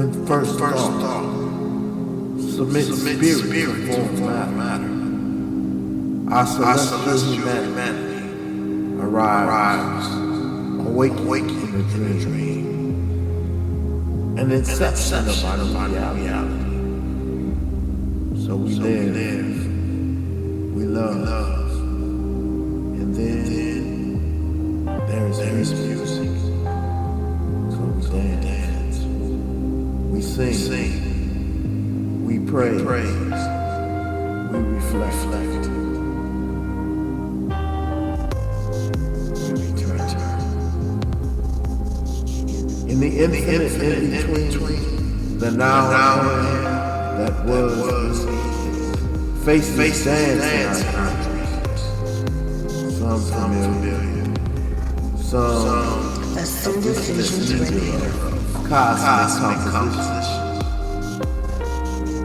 when first thought, submit spirit before matter. Our celestial humanity arrives, awakening in the dream, an inception of our reality. So we live, we love, and then there's music. So we dance, we sing, we praise, we reflect, we return. In the infinite in between, the now and that was, faces dance in our dreams. Some familiar, some Ascended Visions Radio. cosmic composition.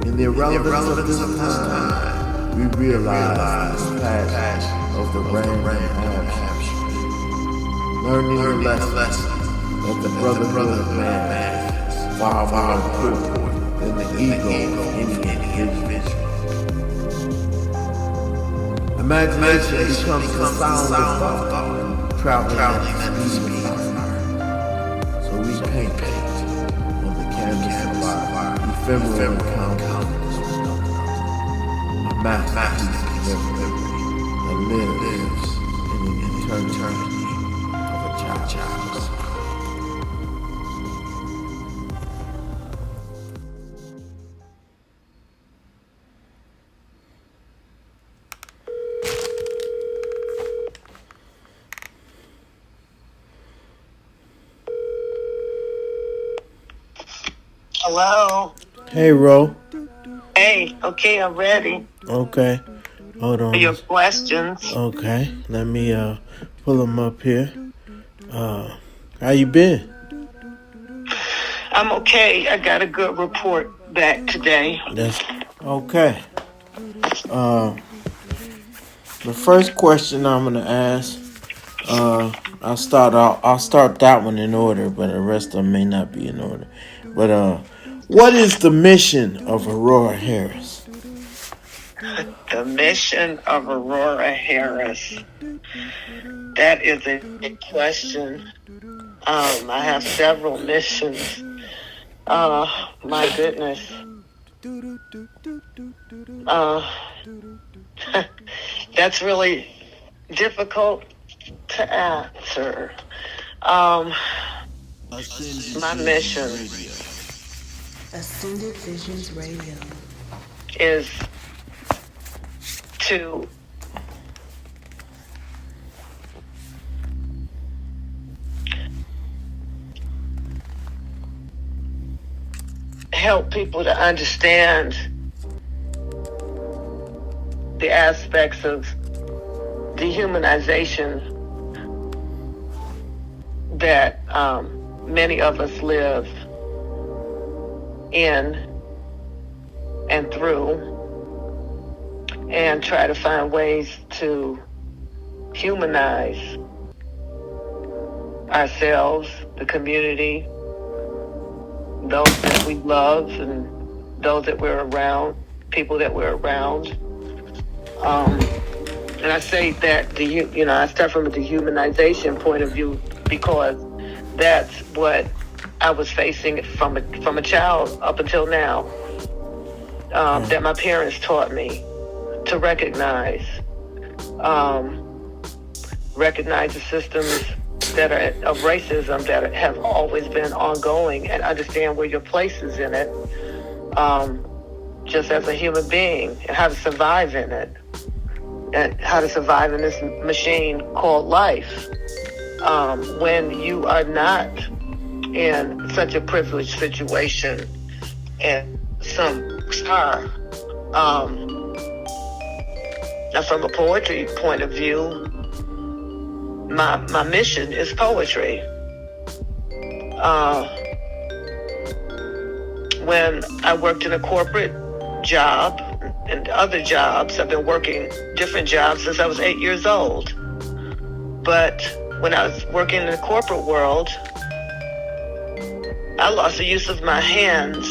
In the irrelevance of this time, we realize the passion of the random action, learning the lesson that the brotherhood of man is far more important than the ego of any individual. Imagination becomes the sound of thought, traveling at the speed of art. So we paint on the canvas of our ephemeral encounters, a masterpiece of memory that lives in the eternity of a child's heart. Hello. Hey, Ro. Hey, okay, I'm ready Okay. Hold on. for your questions. Okay. Let me pull them up here. How you been? I'm okay. I got a good report back today. That's okay. The first question I'm gonna ask, I'll start that one in order, but the rest of them may not be in order. But what is the mission of Aurora Harris? The mission of Aurora Harris. That is a big question. I have several missions. My goodness. That's really difficult to answer. My mission Ascended Visions Radio is to help people to understand the aspects of dehumanization that many of us live in and through, and try to find ways to humanize ourselves, the community, those that we love, and those that we're around, people that we're around. And I say that I start from a dehumanization point of view because that's what I was facing from a child up until now. That my parents taught me to recognize the systems that are of racism that have always been ongoing, and understand where your place is in it, just as a human being, and how to survive in it, and how to survive in this machine called life. When you are not in such a privileged situation, and some are, from a poetry point of view, my mission is poetry. When I worked in a corporate job and other jobs, I've been working different jobs since I was 8 years old. But when I was working in the corporate world, I lost the use of my hands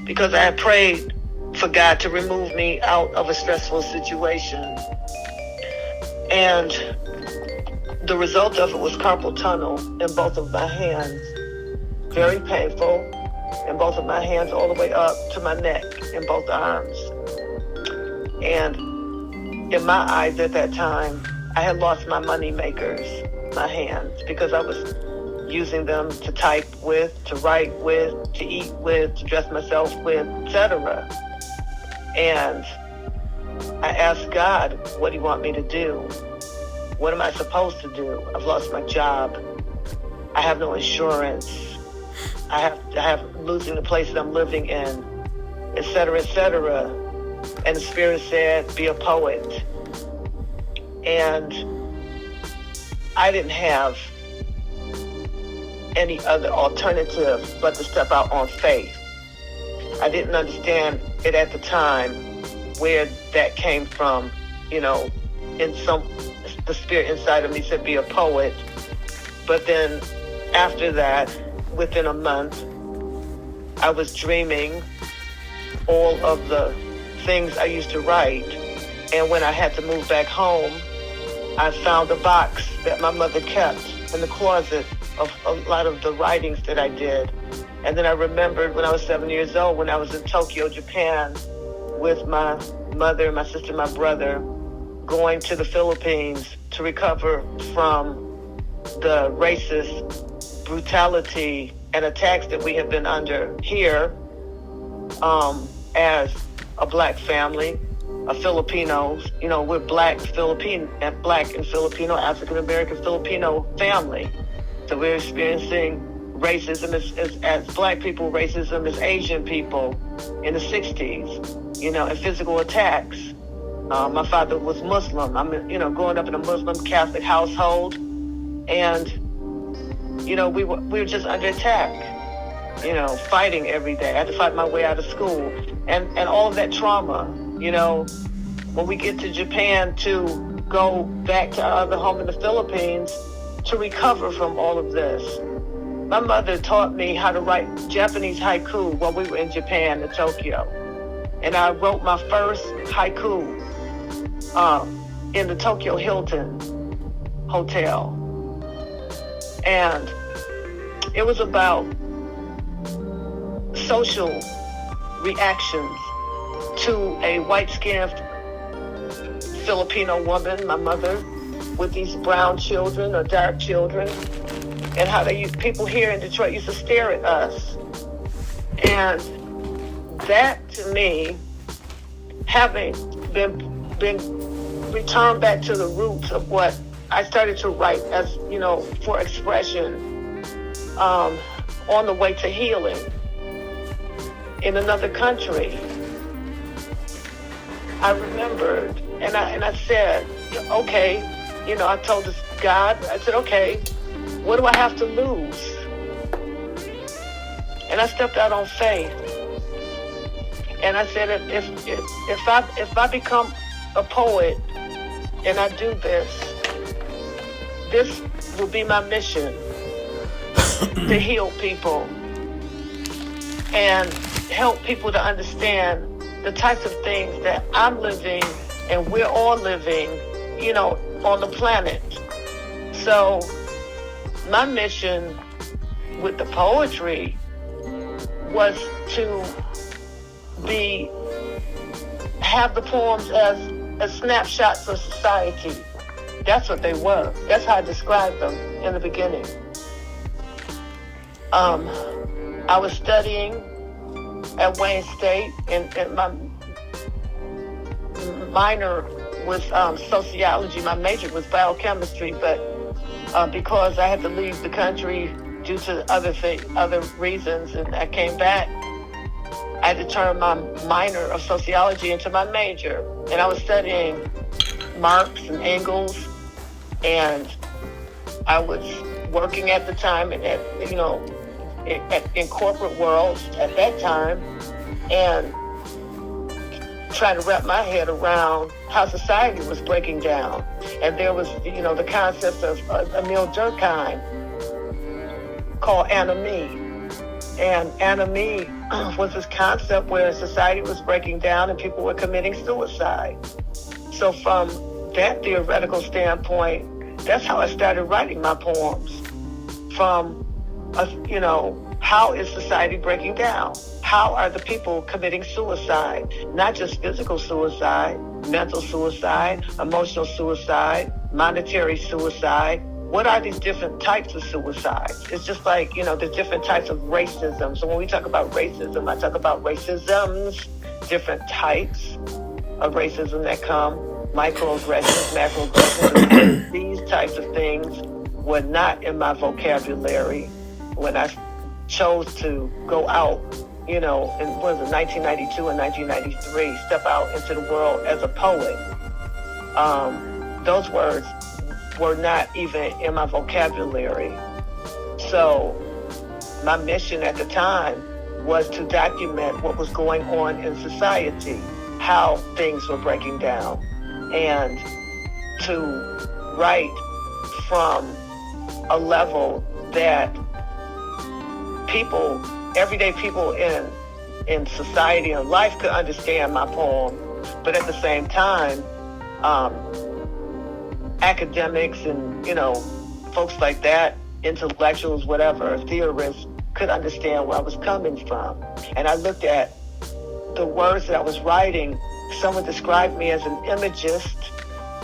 because I had prayed for God to remove me out of a stressful situation. And the result of it was carpal tunnel in both of my hands. Very painful in both of my hands, all the way up to my neck in both arms. And in my eyes at that time, I had lost my money makers, my hands, because I was using them to type with, to write with, to eat with, to dress myself with, etc. And I asked God, what do you want me to do? What am I supposed to do? I've lost my job. I have no insurance. I have losing the place that I'm living in, etc., etc. And the Spirit said, be a poet. And I didn't have any other alternative but to step out on faith. I didn't understand it at the time where that came from. The Spirit inside of me said, be a poet. But then after that, within a month, I was dreaming all of the things I used to write. And when I had to move back home, I found a box that my mother kept in the closet of a lot of the writings that I did. And then I remembered when I was 7 years old, when I was in Tokyo, Japan, with my mother, my sister, my brother, going to the Philippines to recover from the racist brutality and attacks that we have been under here as a black family, a Filipinos. We're black and Filipino, African-American Filipino family. So we're experiencing racism as black people, racism as Asian people in the 60s, and physical attacks. My father was Muslim. I'm, growing up in a Muslim Catholic household, and, we were just under attack, fighting every day. I had to fight my way out of school, and all of that trauma, when we get to Japan to go back to our other home in the Philippines to recover from all of this. My mother taught me how to write Japanese haiku while we were in Japan, in Tokyo. And I wrote my first haiku in the Tokyo Hilton Hotel. And it was about social reactions to a white-skinned Filipino woman, my mother, with these brown children or dark children, and how people here in Detroit used to stare at us. And that, to me, having been returned back to the roots of what I started to write as, for expression, on the way to healing in another country. I remembered, and I said, okay, I told this God, I said, okay, what do I have to lose? And I stepped out on faith. And I said, if I become a poet and I do this will be my mission, to heal people and help people to understand the types of things that I'm living and we're all living, on the planet. So my mission with the poetry was to have the poems as snapshots of society. That's what they were. That's how I described them in the beginning. I was studying at Wayne State, and my minor was sociology. My major was biochemistry, but because I had to leave the country due to other reasons, and I came back, I had to turn my minor of sociology into my major. And I was studying Marx and Engels, and I was working at the time in corporate world at that time, and trying to wrap my head around how society was breaking down. And there was, the concept of Emile Durkheim called anomie. And anomie was this concept where society was breaking down and people were committing suicide. So from that theoretical standpoint, that's how I started writing my poems. From, how is society breaking down? How are the people committing suicide? Not just physical suicide, mental suicide, emotional suicide, monetary suicide. What are these different types of suicides? It's just like, there's different types of racism. So when we talk about racism, I talk about racisms, different types of racism that come, microaggressions, macroaggressions. These types of things were not in my vocabulary when I chose to go out, in 1992 and 1993, step out into the world as a poet. Those words were not even in my vocabulary. So my mission at the time was to document what was going on in society, how things were breaking down, and to write from a level that everyday people in society and life could understand my poem, but at the same time, academics and, folks like that, intellectuals, whatever, theorists, could understand where I was coming from. And I looked at the words that I was writing. Someone described me as an imagist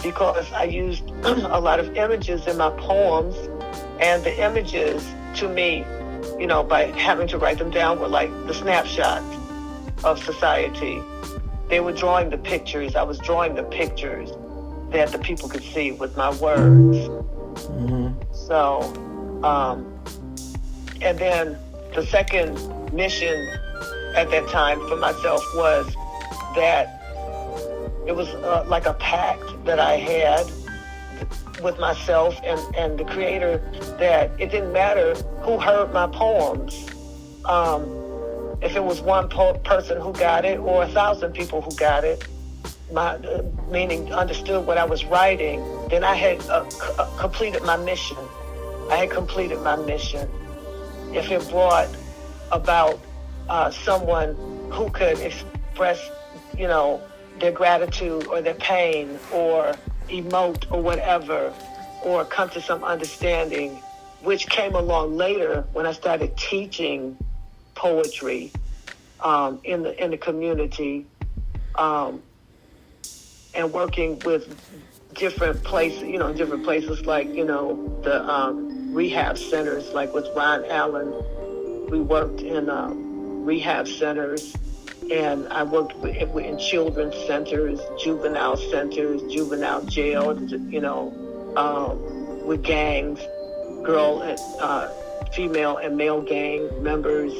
because I used a lot of images in my poems, and the images to me, by having to write them down, were like the snapshots of society. They were drawing the pictures. I was drawing the pictures that the people could see with my words. Mm-hmm. So, and then the second mission at that time for myself was that it was like a pact that I had with myself and the Creator, that it didn't matter who heard my poems. If it was one person who got it or 1,000 people who got it, meaning understood what I was writing, then I had completed my mission. I had completed my mission. If it brought about someone who could express, their gratitude or their pain or emote or whatever, or come to some understanding, which came along later when I started teaching poetry in the community, and working with different places, like, the rehab centers, like with Ron Allen. We worked in rehab centers, and I worked in children's centers, juvenile jail, with gangs, female and male gang members,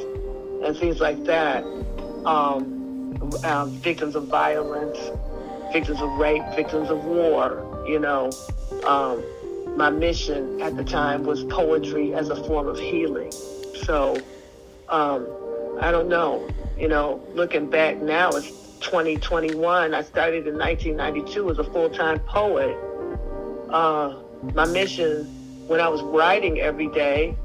and things like that. Victims of violence, victims of rape, victims of war, my mission at the time was poetry as a form of healing. So, I don't know, looking back now, it's 2021. I started in 1992 as a full-time poet. My mission, when I was writing every day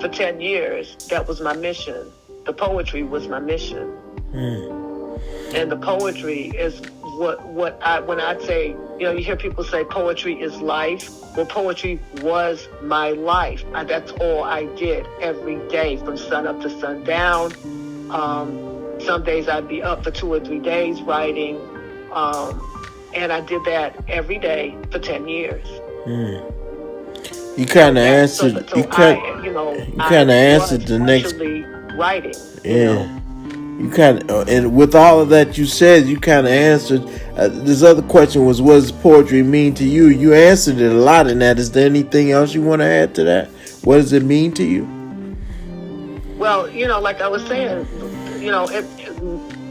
for 10 years, that was my mission. The poetry was my mission. And the poetry is when I say, you hear people say poetry is life. Well, poetry was my life. That's all I did every day from sun up to sundown. Some days I'd be up for 2 or 3 days writing. And I did that every day for 10 years. You kind of answered. You kind of answered the next. Writing. Yeah. You kind of, and with all of that you said, you kind of answered. This other question was, what does poetry mean to you? You answered it a lot in that. Is there anything else you want to add to that? What does it mean to you? Well, like I was saying,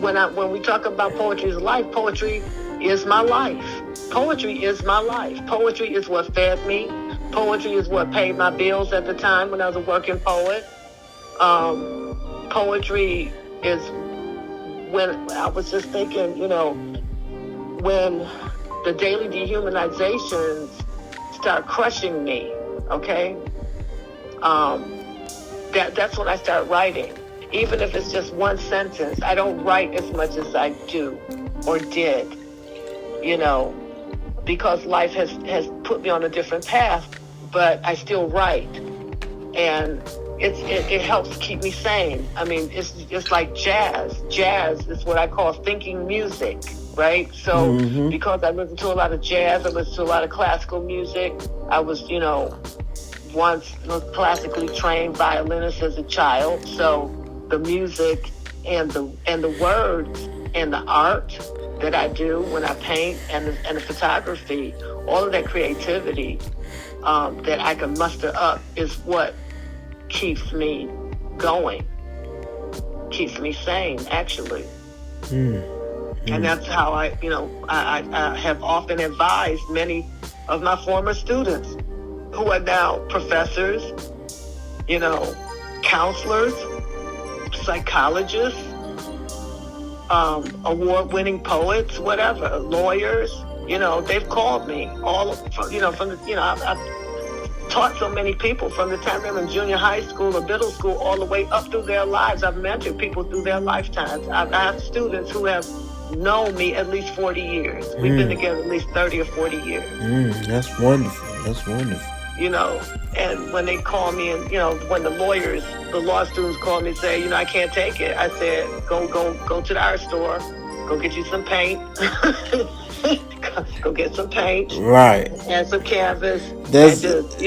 when we talk about poetry is life, poetry is my life. Poetry is my life. Poetry is what fed me. Poetry is what paid my bills at the time when I was a working poet. Poetry is when I was just thinking, when the daily dehumanizations start crushing me, okay? that's when I start writing. Even if it's just one sentence, I don't write as much as I do or did, because life has put me on a different path, but I still write. And it helps keep me sane. I mean, it's like jazz. Jazz is what I call thinking music, right? So because I listen to a lot of jazz, I listen to a lot of classical music. I was, once a classically trained violinist as a child. So the music and the words and the art that I do when I paint and the photography, all of that creativity that I can muster up is what keeps me going, keeps me sane, actually. And that's how I have often advised many of my former students who are now professors, counselors, psychologists, award-winning poets, whatever, lawyers. They've called me I've taught so many people from the time they were in junior high school or middle school all the way up through their lives. I've mentored people through their lifetimes. I have students who have known me at least 40 years. We've been together at least 30 or 40 years. That's wonderful. That's wonderful. And when they call me and, when the law students call me and say, I can't take it. I said, go to the art store, go get you some paint. Go get some paint, right, and some canvas, that's, and just,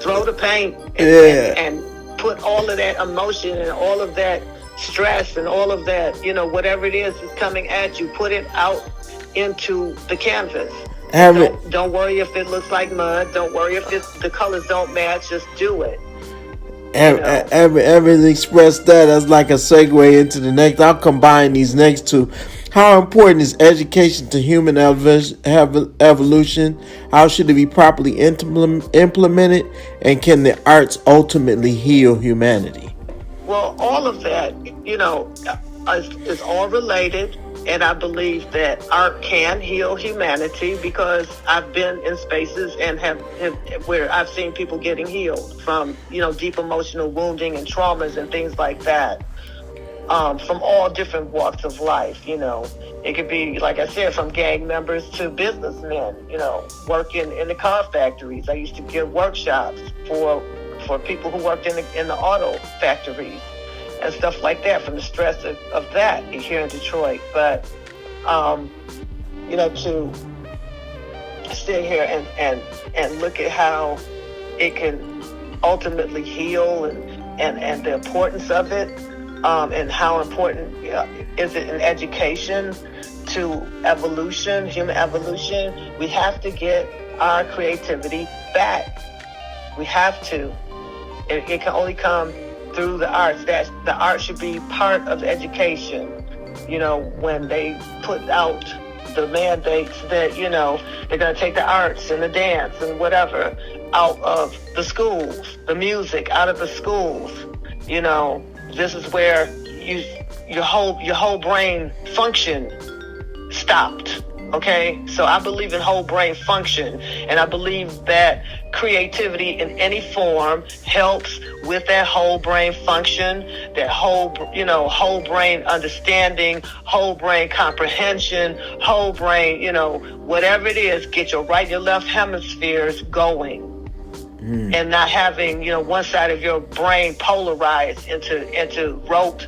throw the paint, and put all of that emotion and all of that stress and all of that, whatever it is that's coming at you, put it out into the canvas. Don't worry if it looks like mud. Don't worry if the colors don't match. Just do it. Having expressed that as like a segue into the next, I'll combine these next two. How important is education to human evolution? How should it be properly implemented? And can the arts ultimately heal humanity? Well, all of that, is all related. And I believe that art can heal humanity because I've been in spaces and have where I've seen people getting healed from, deep emotional wounding and traumas and things like that. From all different walks of life, It could be, like I said, from gang members to businessmen, working in the car factories. I used to give workshops for people who worked in the auto factories and stuff like that, from the stress of that here in Detroit. But, to sit here and look at how it can ultimately heal and the importance of it, and how important is it in education to evolution, human evolution. We have to get our creativity back. We have to. It can only come through the arts. That the art should be part of education. When they put out the mandates that, they're going to take the arts and the dance and whatever out of the schools, the music out of the schools. This is where your whole brain function stopped. Okay, so I believe in whole brain function, and I believe that creativity in any form helps with that whole brain function, that whole brain understanding, whole brain comprehension, whole brain, whatever it is, get your right and your left hemispheres going. And not having, one side of your brain polarized into rote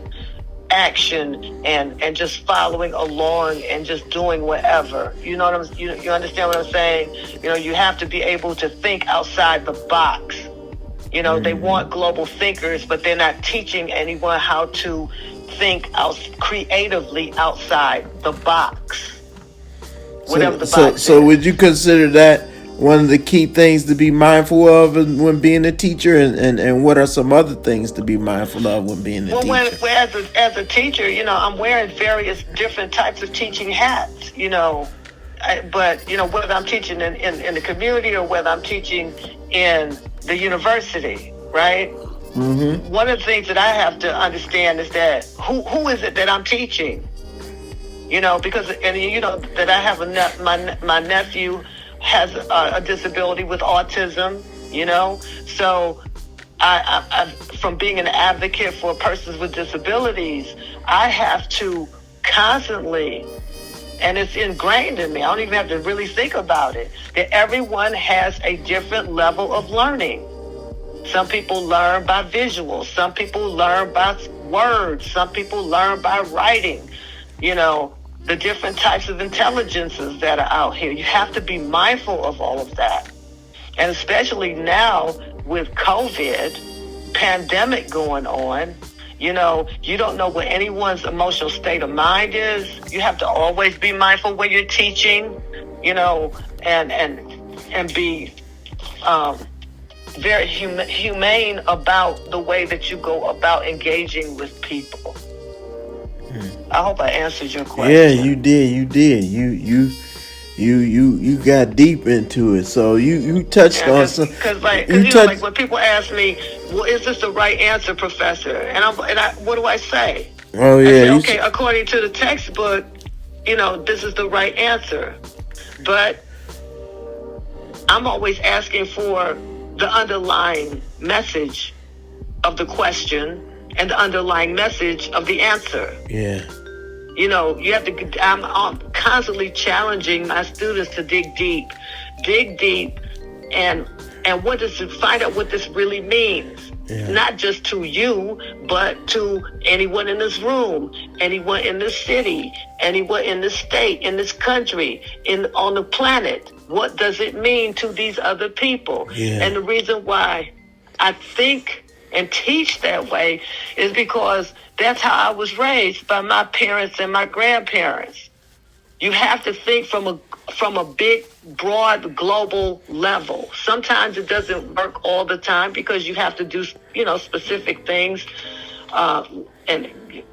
action and just following along and just doing whatever. You understand what I'm saying? You have to be able to think outside the box. They want global thinkers, but they're not teaching anyone how to think creatively outside the box. Whatever the box is. So would you consider that one of the key things to be mindful of when being a teacher, and what are some other things to be mindful of when being a teacher? Well, as a teacher, I'm wearing various different types of teaching hats, but whether I'm teaching in the community or whether I'm teaching in the university, right? Mm-hmm. One of the things that I have to understand is that who is it that I'm teaching? Because that I have my nephew has a disability with autism, you know? So from being an advocate for persons with disabilities, I have to constantly, and it's ingrained in me, I don't even have to really think about it, that everyone has a different level of learning. Some people learn by visuals. Some people learn by words. Some people learn by writing. You know, the different types of intelligences that are out here. You have to be mindful of all of that. And especially now with COVID, pandemic going on, you know, you don't know what anyone's emotional state of mind is. You have to always be mindful when you're teaching, you know, and be very humane about the way that you go about engaging with people. I hope I answered your question. Yeah, you did. You got deep into it. So you touched on some. Because like when people ask me, well, is this the right answer, Professor? And I what do I say? Oh yeah. I say, okay, according to the textbook, you know, this is the right answer. But I'm always asking for the underlying message of the question and the underlying message of the answer. Yeah. You know, you have to, I'm constantly challenging my students to dig deep, and find out what this really means. Yeah. Not just to you, but to anyone in this room, anyone in this city, anyone in this state, in this country, on the planet. What does it mean to these other people? Yeah. And the reason why I think and teach that way is because that's how I was raised by my parents and my grandparents. You have to think from a big, broad, global level. Sometimes it doesn't work all the time because you have to do, you know, specific things and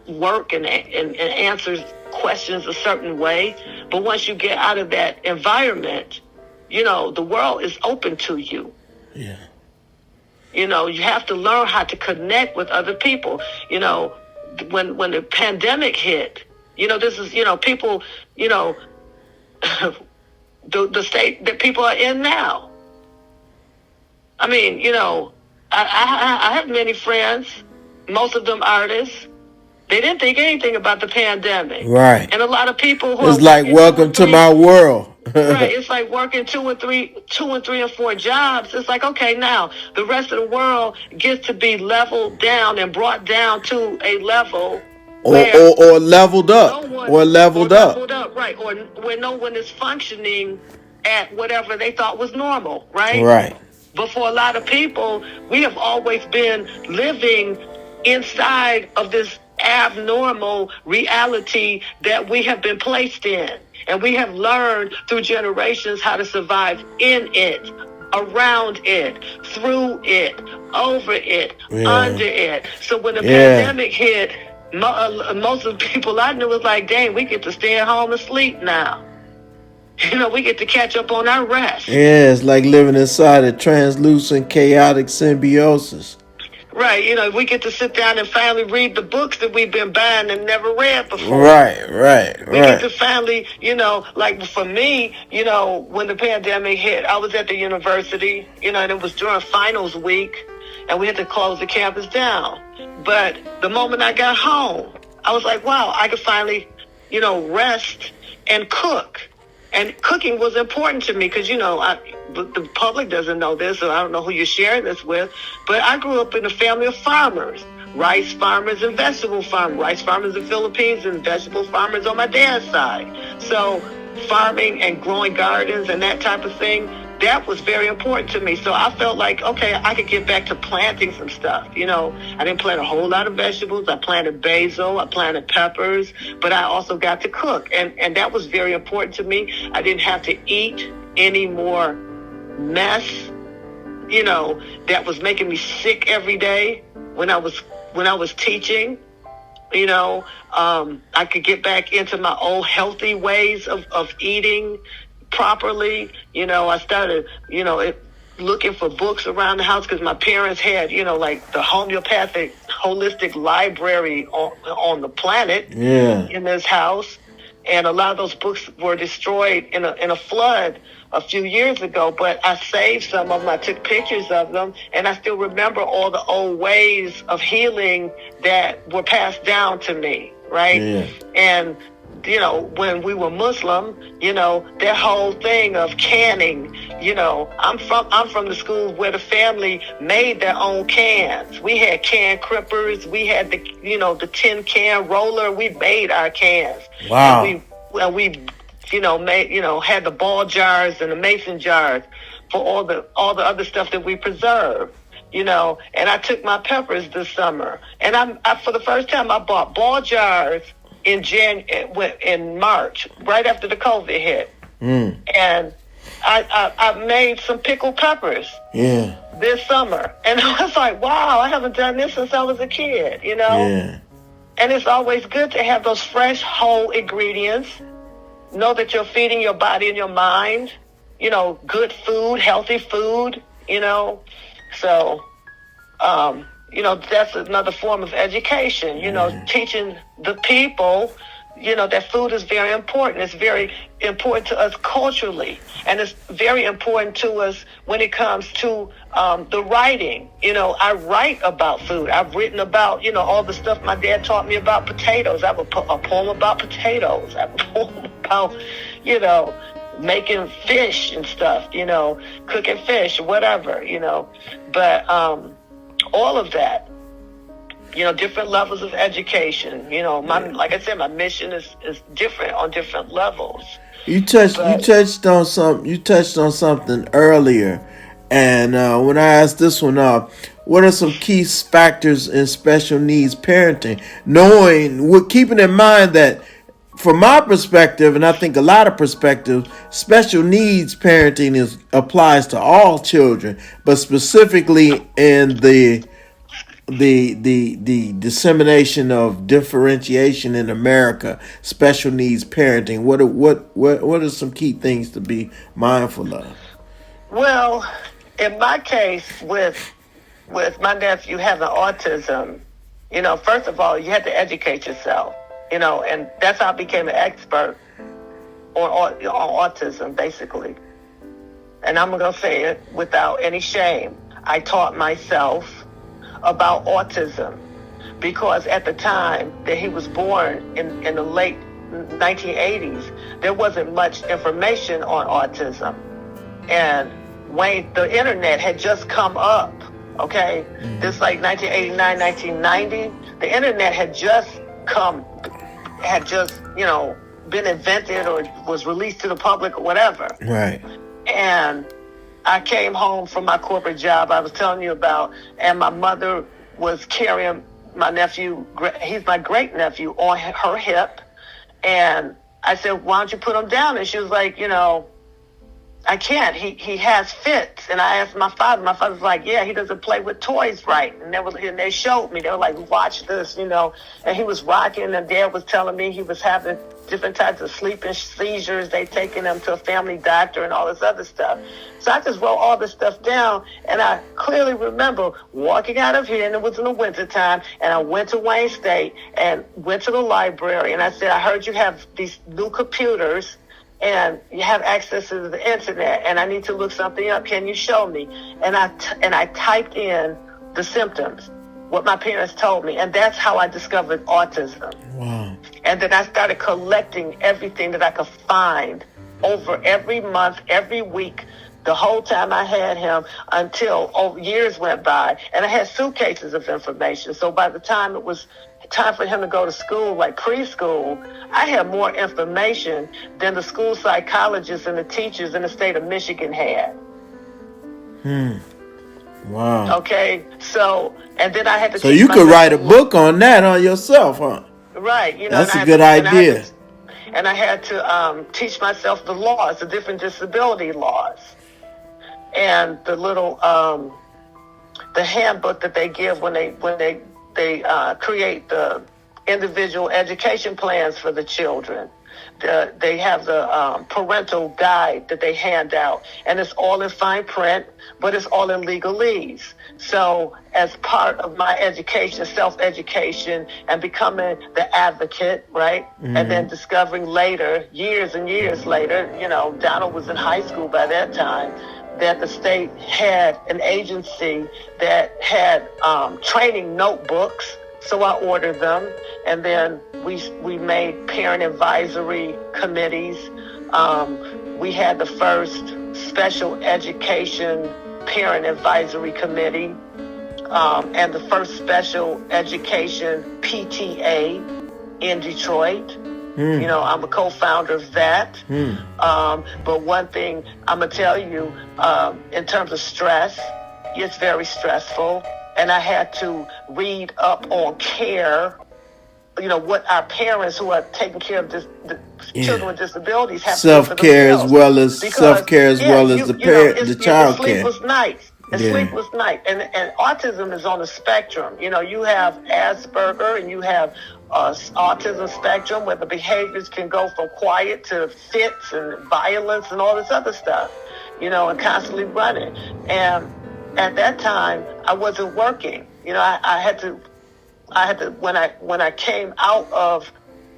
work and answer questions a certain way. But once you get out of that environment, you know, the world is open to you. Yeah. You know, you have to learn how to connect with other people. You know, when the pandemic hit, you know, this is, you know, people, you know, the state that people are in now. I mean, you know, I have many friends, most of them artists. They didn't think anything about the pandemic. Right. And a lot of people who it's like welcome to my world. Right. It's like working two and three and four jobs. It's like, okay, now the rest of the world gets to be leveled down and brought down to a level or leveled up. Leveled up, right. Or where no one is functioning at whatever they thought was normal, right? Right. But for a lot of people, we have always been living inside of this abnormal reality that we have been placed in. And we have learned through generations how to survive in it, around it, through it, over it, under it. So when the pandemic hit, most of the people I knew was like, dang, we get to stay at home and sleep now. You know, we get to catch up on our rest. Yeah, it's like living inside a translucent, chaotic symbiosis. Right, you know, we get to sit down and finally read the books that we've been buying and never read before. Right. We get to finally, you know, like for me, you know, when the pandemic hit, I was at the university, you know, and it was during finals week, and we had to close the campus down. But the moment I got home, I was like, wow, I could finally, you know, rest and cook. And cooking was important to me because, you know, the public doesn't know this, so I don't know who you're sharing this with, but I grew up in a family of farmers, rice farmers and vegetable farmers, rice farmers in the Philippines and vegetable farmers on my dad's side. So farming and growing gardens and that type of thing, that was very important to me. So I felt like, okay, I could get back to planting some stuff. You know, I didn't plant a whole lot of vegetables. I planted basil, I planted peppers, but I also got to cook. And that was very important to me. I didn't have to eat any more mess, you know, that was making me sick every day when I was teaching. You know, I could get back into my old healthy ways of eating properly. You know, I started, you know, looking for books around the house because my parents had, you know, like the holistic library on the planet in this house. And a lot of those books were destroyed in a flood a few years ago, but I saved some of them. I took pictures of them, and I still remember all the old ways of healing that were passed down to me, right? Yeah. And when we were Muslim, that whole thing of canning, I'm from the school where the family made their own cans. We had can crimpers, we had the tin can roller, we made our cans. Wow. And we made, had the ball jars and the mason jars for all the other stuff that we preserved. And I took my peppers this summer, and I for the first time I bought ball jars in March, right after the COVID hit. And I made some pickled peppers this summer. And I was like, wow, I haven't done this since I was a kid, Yeah. And it's always good to have those fresh, whole ingredients. Know that you're feeding your body and your mind, good food, healthy food, So, that's another form of education, teaching the people, that food is very important. It's very important to us culturally, and it's very important to us when it comes to the writing. I write about food. I've written about, all the stuff my dad taught me about potatoes. I have a poem about potatoes. I have a poem about, making fish and stuff, cooking fish, whatever, But all of that, different levels of education. Like I said, my mission is different on different levels. You touched on something earlier, and when I asked this one up, what are some key factors in special needs parenting? Keeping in mind that, from my perspective, and I think a lot of perspectives, special needs parenting applies to all children, but specifically in the dissemination of differentiation in America, special needs parenting. What are some key things to be mindful of? Well, in my case, with my nephew having autism, first of all, you had to educate yourself, and that's how I became an expert on autism, basically. And I'm going to say it without any shame. I taught myself about autism because at the time that he was born in the late 1980s, there wasn't much information on autism. And when the internet had just come up, okay, this like 1989, 1990, the internet had just been invented or was released to the public or whatever. Right. And I came home from my corporate job I was telling you about, and my mother was carrying my nephew, he's my great nephew, on her hip. And I said, why don't you put him down? And she was like, I can't. He has fits. And I asked my father. My father was like, yeah, he doesn't play with toys right. And they showed me. They were like, watch this, And he was rocking. And Dad was telling me he was having different types of sleeping seizures. They taking him to a family doctor and all this other stuff. So I just wrote all this stuff down. And I clearly remember walking out of here, and it was in the wintertime. And I went to Wayne State and went to the library. And I said, I heard you have these new computers and you have access to the internet, and I need to look something up. Can you show me? And I typed in the symptoms, what my parents told me, and that's how I discovered autism. Wow. And then I started collecting everything that I could find over every month, every week, the whole time I had him until years went by. And I had suitcases of information. So by the time it was time for him to go to school, like preschool, I had more information than the school psychologists and the teachers in the state of Michigan had. Wow. Okay, so, and then I had to... So you could write a book on that on yourself, huh? Right. That's a good idea. And I had to teach myself the laws, the different disability laws. And the little, the handbook that they give when they create the individual education plans for the children. They have the parental guide that they hand out, and it's all in fine print, but it's all in legalese. So as part of my education, self-education, and becoming the advocate, right? And then discovering later, years and years later, Donald was in high school by that time, that the state had an agency that had training notebooks. So I ordered them, and then we made parent advisory committees. We had the first special education parent advisory committee, and the first special education PTA in Detroit. I'm a co-founder of that. But one thing I'm going to tell you, in terms of stress, it's very stressful. And I had to read up on care, what our parents who are taking care of the children with disabilities have self-care to do for themselves. well as the child care. Sleepless nights. Sleepless night. And autism is on the spectrum. You have Asperger and you have autism spectrum, where the behaviors can go from quiet to fits and violence and all this other stuff, and constantly running. And at that time, I wasn't working. I had to when I came out of,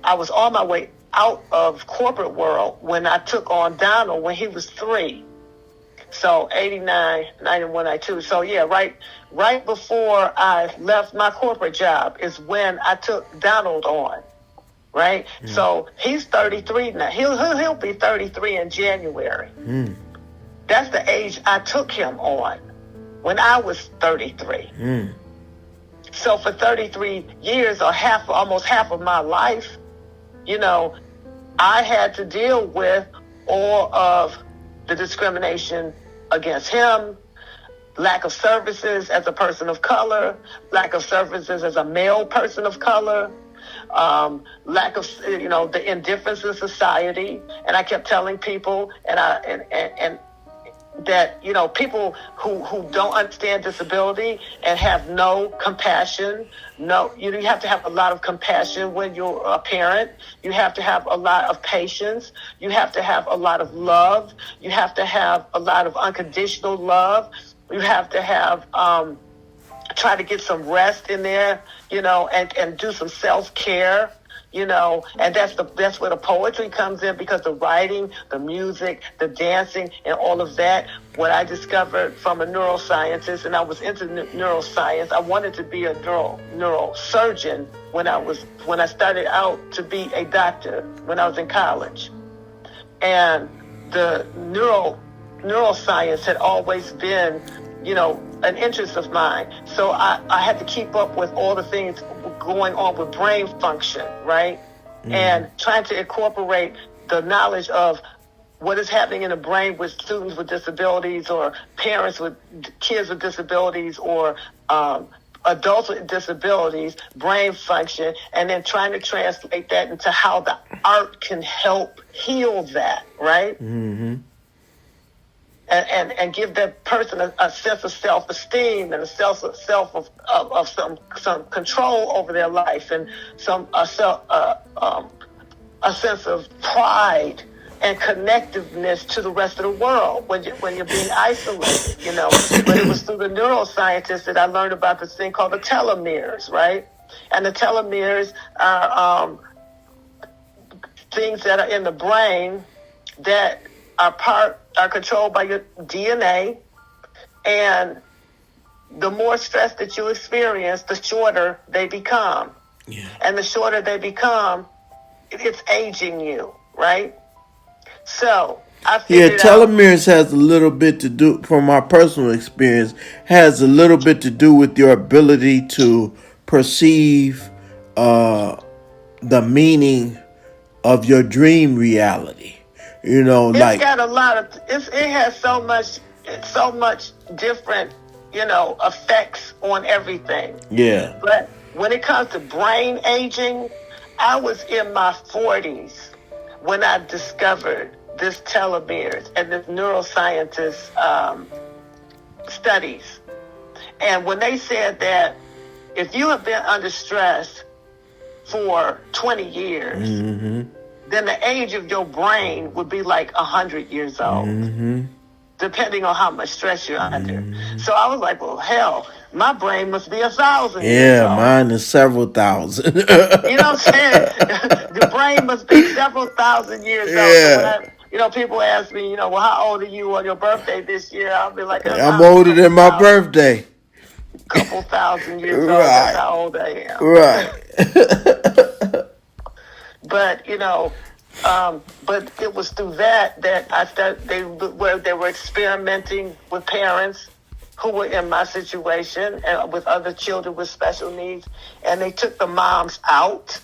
I was on my way out of corporate world when I took on Donald when he was 3. So 89, 91, 92. So yeah, right before I left my corporate job is when I took Donald on. Right? So he's 33 now. He'll be 33 in January. That's the age I took him on, when I was 33. So for 33 years, or almost half of my life, I had to deal with all of the discrimination against him, lack of services as a person of color, lack of services as a male person of color, lack of, the indifference in society. And I kept telling people, and that people who don't understand disability and have no compassion, you have to have a lot of compassion when you're a parent. You have to have a lot of patience. You have to have a lot of love. You have to have a lot of unconditional love. You have to have try to get some rest in there, and do some self-care. And that's where the poetry comes in, because the writing, the music, the dancing, and all of that. What I discovered from a neuroscientist, and I was into neuroscience. I wanted to be a neurosurgeon when I started out to be a doctor when I was in college, and the neuroscience had always been, an interest of mine. So I had to keep up with all the things going on with brain function, right? And trying to incorporate the knowledge of what is happening in the brain with students with disabilities, or parents with kids with disabilities, or adults with disabilities, brain function, and then trying to translate that into how the art can help heal that, right? And give that person a sense of self-esteem and a sense of some control over their life, and a sense of pride and connectiveness to the rest of the world when you're being isolated, But it was through the neuroscientists that I learned about this thing called the telomeres, right? And the telomeres are things that are in the brain that are controlled by your DNA, and the more stress that you experience, the shorter they become. And the shorter they become, it's aging you, right? So I figured telomeres has a little bit to do, from my personal experience, has a little bit to do with your ability to perceive the meaning of your dream reality. It's got a lot of, it has so much different, effects on everything. Yeah. But when it comes to brain aging, I was in my 40s when I discovered this telomeres and this neuroscientist studies. And when they said that if you have been under stress for 20 years, then the age of your brain would be like 100 years old, depending on how much stress you're under. So I was like, well, hell, my brain must be 1,000 years old. Mine is several thousand. You know what I'm saying? The brain must be several thousand years old. So when people ask me, well, how old are you on your birthday this year? I'll be like, I'm older than my birthday. Couple thousand years old. That's how old I am. Right. But but it was through that I started. They were experimenting with parents who were in my situation and with other children with special needs, and they took the moms out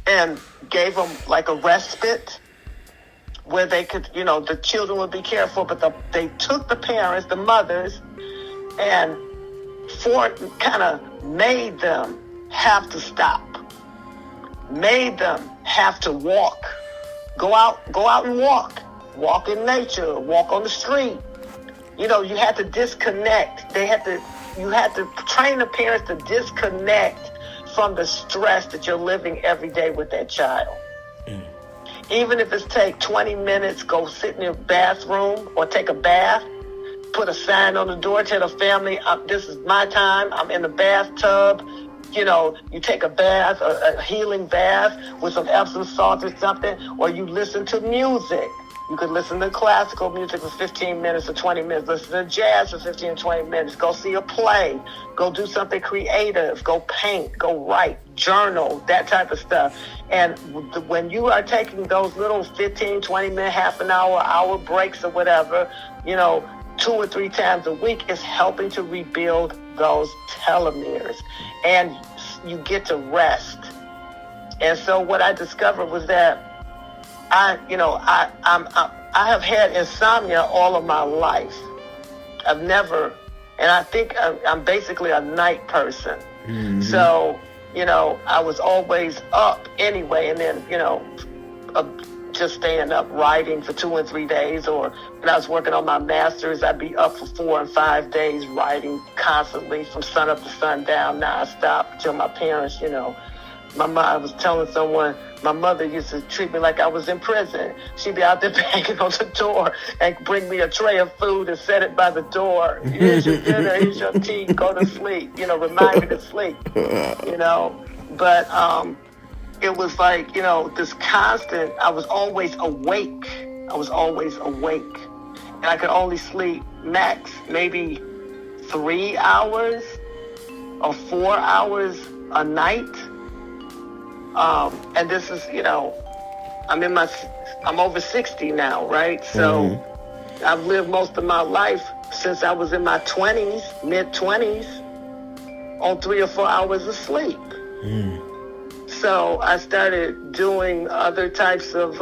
and gave them like a respite where they could, the children would be cared for, but they took the parents, the mothers, and kind of made them have to stop, made them have to walk, go out and walk in nature, walk on the street. You had to disconnect. You had to train the parents to disconnect from the stress that you're living every day with that child. Even if it's take 20 minutes, go sit in your bathroom or take a bath, put a sign on the door, tell the family, this is my time, I'm in the bathtub. You take a bath, a healing bath with some Epsom salt or something, or you listen to music. You could listen to classical music for 15 minutes or 20 minutes. Listen to jazz for 15 or 20 minutes. Go see a play. Go do something creative. Go paint. Go write. Journal. That type of stuff. And when you are taking those little 15, 20-minute, half an hour breaks or whatever, 2 or 3 times a week, is helping to rebuild those telomeres. And you get to rest. And so what I discovered was that I have had insomnia all of my life. I've never, and I think I'm basically a night person. So, I was always up anyway, and then, just staying up writing for 2 and 3 days, or when I was working on my master's, I'd be up for 4 and 5 days writing constantly from sun up to sundown, nonstop, till my parents, I was telling someone, my mother used to treat me like I was in prison. She'd be out there banging on the door and bring me a tray of food and set it by the door. Here's your dinner, here's your tea, go to sleep, remind me to sleep, But it was like, this constant, I was always awake. And I could only sleep max maybe 3 hours or 4 hours a night. And this is, I'm over 60 now, right? So I've lived most of my life since I was in my 20s, mid-20s, on 3 or 4 hours of sleep. So I started doing other types of,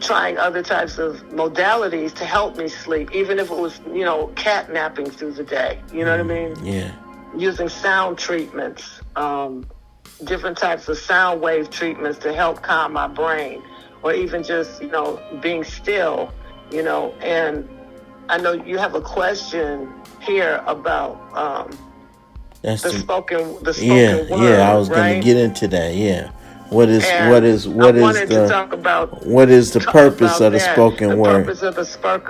trying other types of modalities to help me sleep, even if it was, cat napping through the day. You know what I mean? Yeah. Using sound treatments, different types of sound wave treatments to help calm my brain, or even just, being still, and I know you have a question here about the spoken word. Yeah, I was going to get into that. Yeah. What is the purpose of the spoken word? The purpose of the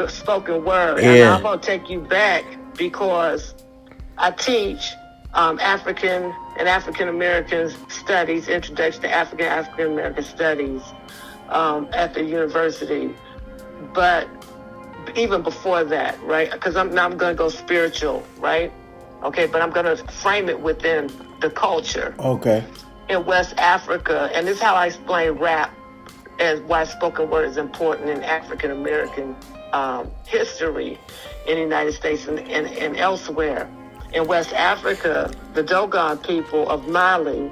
spoken word. And I'm going to take you back because I teach African and African American Studies, Introduction to African American Studies at the university. But even before that, right? Because I'm going to go spiritual, right? Okay, but I'm going to frame it within the culture. Okay. In West Africa, and this is how I explain rap and why spoken word is important in African American history in the United States and elsewhere. In West Africa, the Dogon people of Mali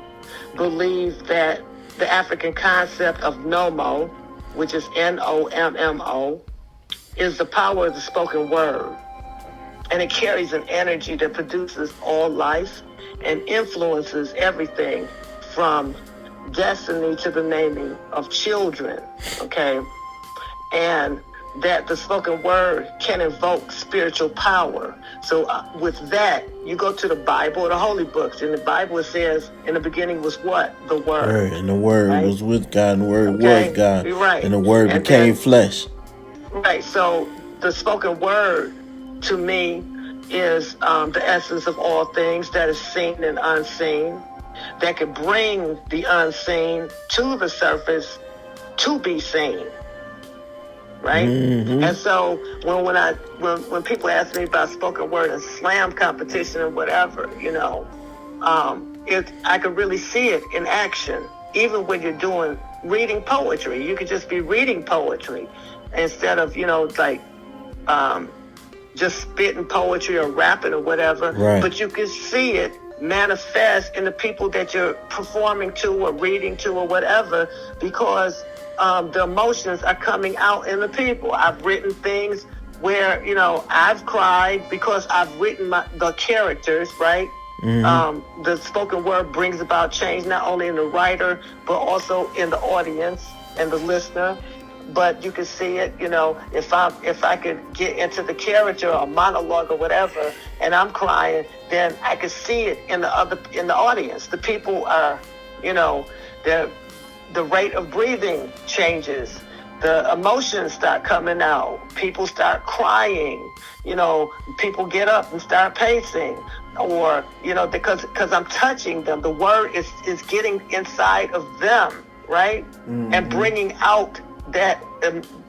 believe that the African concept of Nomo, which is Nommo, is the power of the spoken word. And it carries an energy that produces all life and influences everything from destiny to the naming of children, okay? And that the spoken word can invoke spiritual power. So with that, you go to the Bible or the holy books. In the Bible, it says, in the beginning was what? The Word. And the Word Right? was with God, and the Word was Okay? God. You're right. And the Word And became then, flesh. right. So the spoken word, to me, is the essence of all things that is seen and unseen, that could bring the unseen to the surface to be seen. Right? Mm-hmm. And so when people ask me about spoken word and slam competition and whatever, I could really see it in action. Even when you're reading poetry, you could just be reading poetry instead of just spitting poetry or rapping or whatever. Right. But you can see it manifest in the people that you're performing to or reading to or whatever, because the emotions are coming out in the people. I've written things where, I've cried because I've written the characters, right? Mm-hmm. The spoken word brings about change not only in the writer, but also in the audience and the listener. But you can see it, if I could get into the character or monologue or whatever, and I'm crying, then I could see it in the audience. The people are, the rate of breathing changes. The emotions start coming out. People start crying. People get up and start pacing, or because I'm touching them. The word is getting inside of them, right? Mm-hmm. And bringing out that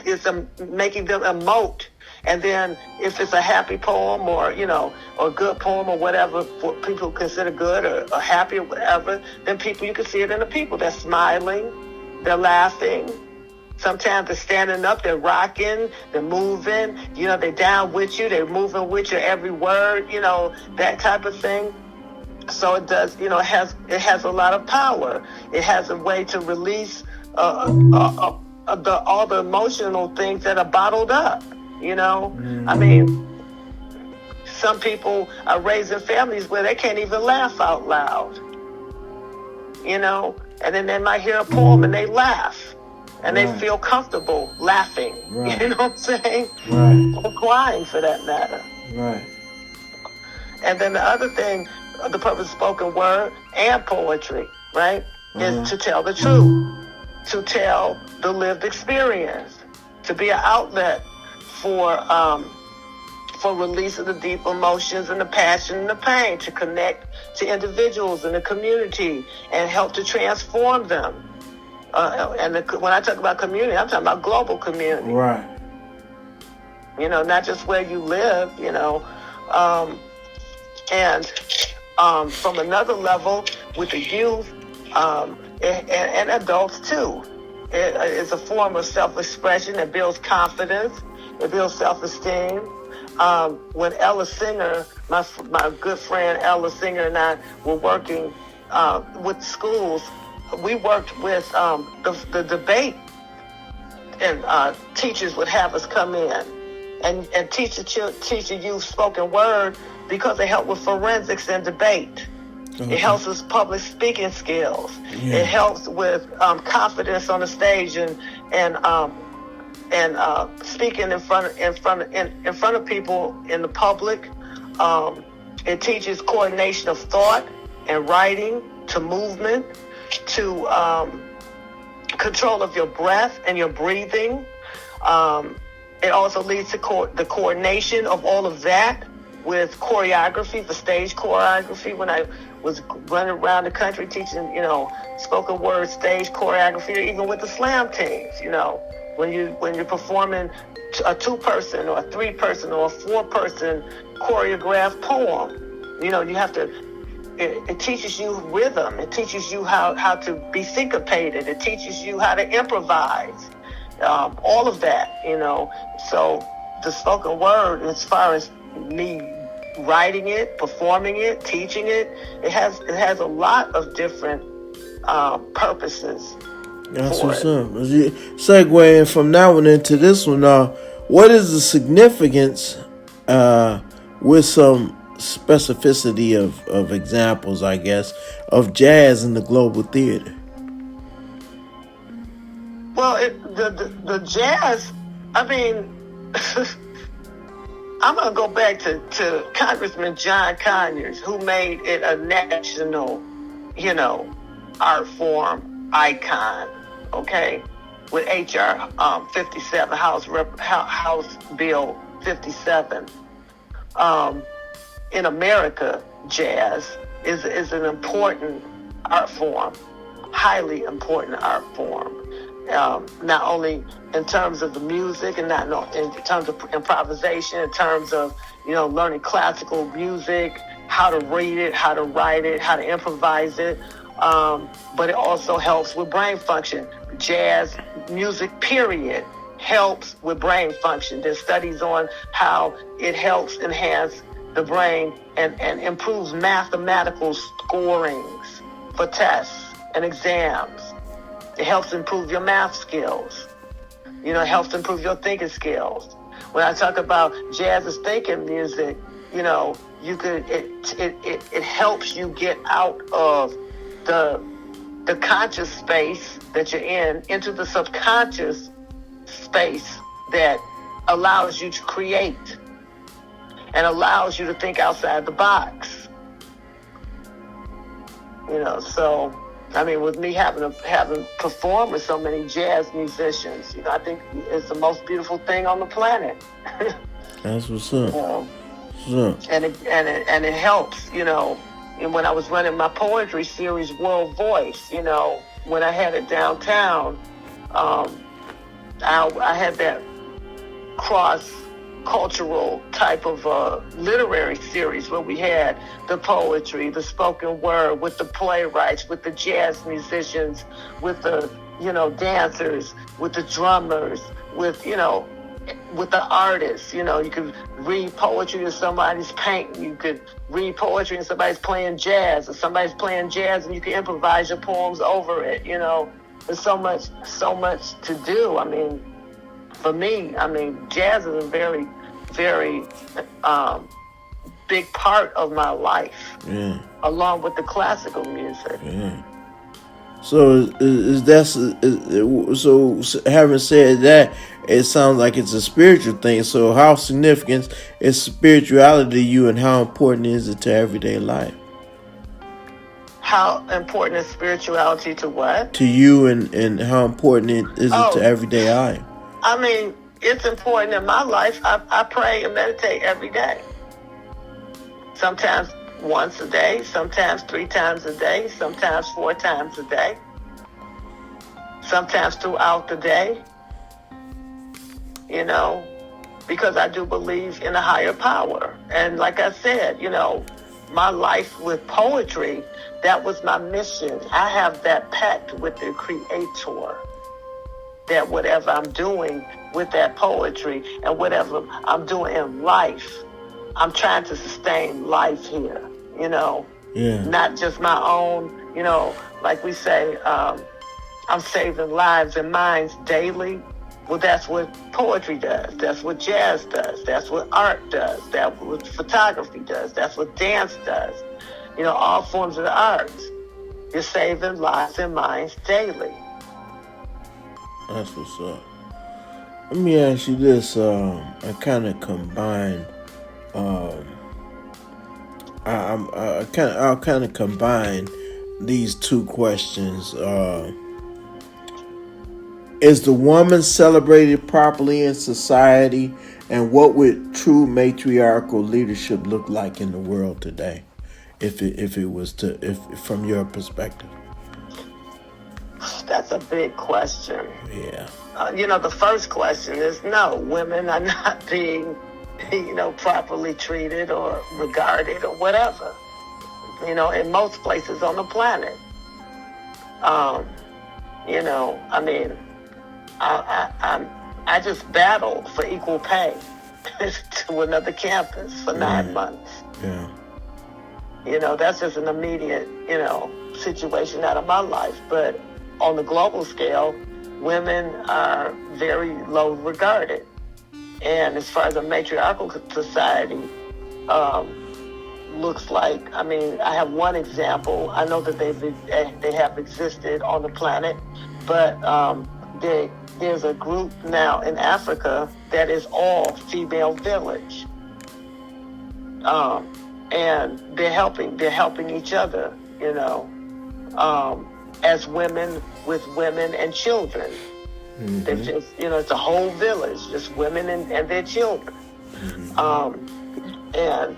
is making them emote. And then if it's a happy poem or a good poem or whatever, for people consider good or happy or whatever, then you can see it in the people. They're smiling, they're laughing. Sometimes they're standing up, they're rocking, they're moving, they're down with you, they're moving with your every word, that type of thing. So it does, it has a lot of power. It has a way to release all the emotional things that are bottled up, Mm-hmm. I mean, some people are raised in families where they can't even laugh out loud, and then they might hear a poem and they laugh and right. They feel comfortable laughing, right. You know what I'm saying? Right. Or crying for that matter. Right. And then the other thing, the purpose of spoken word and poetry, right, is to tell the truth. To tell the lived experience, to be an outlet for release of the deep emotions and the passion and the pain, to connect to individuals in the community and help to transform them. When I talk about community, I'm talking about global community. Right. Not just where you live, and from another level with the youth, and adults too. It's a form of self-expression that builds confidence. It builds self-esteem. When Ella Singer, my good friend Ella Singer, and I were working with schools, we worked with the debate, and teachers would have us come in and teach the youth spoken word, because they help with forensics and debate. Okay. It helps with public speaking skills. Yeah. It helps with confidence on the stage and speaking in front of people in the public. It teaches coordination of thought and writing, to movement, to control of your breath and your breathing. It also leads to the coordination of all of that with choreography, the stage choreography. When I was running around the country teaching, spoken word, stage choreography, or even with the slam teams, when you're performing a 2-person or a 3-person or a 4-person choreographed poem, you have to. It teaches you rhythm. It teaches you how to be syncopated. It teaches you how to improvise. All of that, So the spoken word, as far as me writing it, performing it, teaching it, it has a lot of different purposes. That's what's up. Segueing from that one into this one, what is the significance with some specificity of examples, I guess, of jazz in the global theater? Well, the jazz, I mean, I'm going to go back to Congressman John Conyers, who made it a national, art form icon, okay, with H.R. 57, House Bill 57. In America, jazz is an important art form, highly important art form. Not only in terms of the music and not in terms of improvisation, in terms of, learning classical music, how to read it, how to write it, how to improvise it. But it also helps with brain function. Jazz music, period, helps with brain function. There's studies on how it helps enhance the brain and improves mathematical scorings for tests and exams. It helps improve your math skills. It helps improve your thinking skills. When I talk about jazz as thinking music, it helps you get out of the conscious space that you're in into the subconscious space that allows you to create and allows you to think outside the box. So with me having performed with so many jazz musicians, I think it's the most beautiful thing on the planet. That's what's up. And it helps, And when I was running my poetry series, World Voice, when I had it downtown, I had that cross-cultural type of literary series where we had the poetry, the spoken word, with the playwrights, with the jazz musicians, with the, dancers, with the drummers, with the artists. You could read poetry and somebody's painting. You could read poetry and somebody's playing jazz, or somebody's playing jazz and you can improvise your poems over it. There's so much to do. For me, jazz is a very, very big part of my life, along with the classical music. Yeah. So so having said that, it sounds like it's a spiritual thing. So how significant is spirituality to you, and how important is it to everyday life? How important is spirituality to what? To you, and how important is it to everyday life? It's important in my life. I pray and meditate every day. Sometimes once a day, sometimes 3 times a day, sometimes 4 times a day, sometimes throughout the day, because I do believe in a higher power. And like I said, my life with poetry, that was my mission. I have that pact with the Creator, that whatever I'm doing with that poetry and whatever I'm doing in life, I'm trying to sustain life here, not just my own, like we say, I'm saving lives and minds daily. Well, that's what poetry does. That's what jazz does. That's what art does. That's what photography does. That's what dance does. All forms of the arts. You're saving lives and minds daily. That's what's up. Let me ask you this. I kind of combine. I'll kind of combine these two questions. Is the woman celebrated properly in society, and what would true matriarchal leadership look like in the world today, if from your perspective? That's a big question. Yeah. The first question is no, women are not being, properly treated or regarded or whatever, in most places on the planet. I just battled for equal pay to another campus for 9 months. Yeah. That's just an immediate, situation out of my life. But on the global scale, women are very low regarded. And as far as a matriarchal society looks like, I have one example. I know that they have existed on the planet, but there's a group now in Africa that is all female village, and they're helping each other, as women with women and children. Mm-hmm. They just, it's a whole village, just women and their children. And